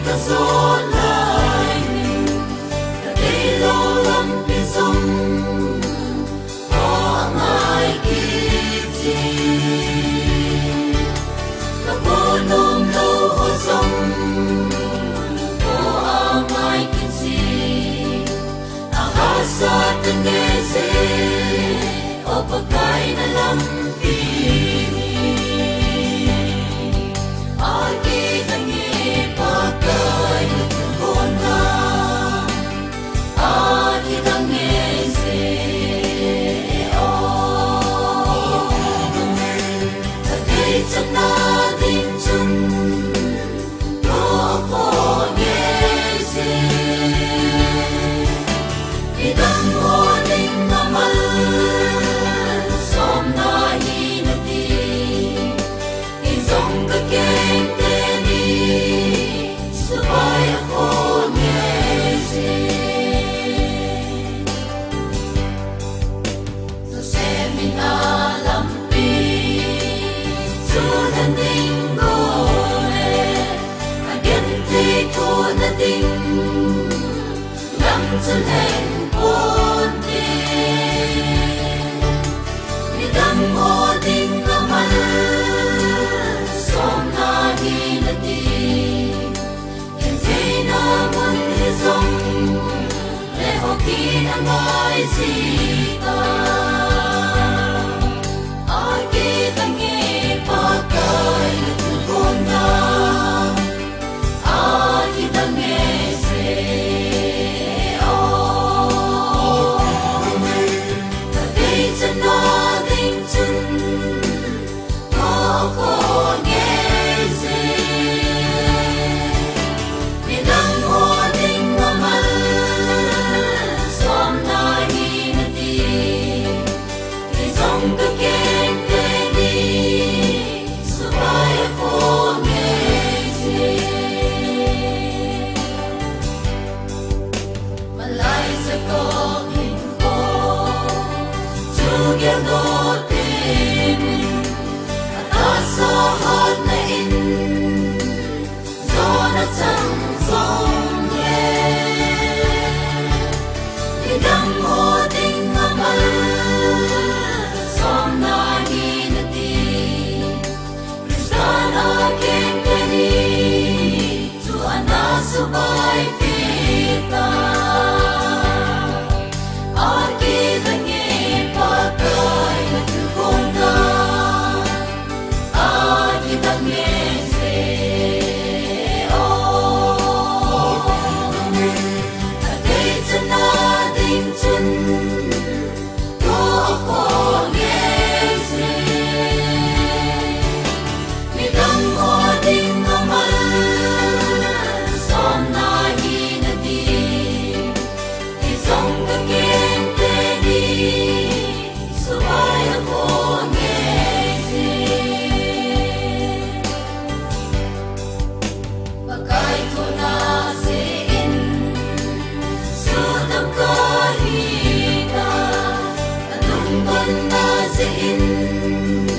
ta gió lại mình ta đây lâu lắm bị dung có ai kịp gì ta có nôm lâu hồ dung có ai kịp gì sa ta nghe gì ở pakai na lang to lên buồn đêm ni đam mô đinh ngâm mặn som na hi na đi em thấy na muốn hi dòng để họ khi na nói gì ta ai kia ta nghe ba cái con ta ai kia ta nghe in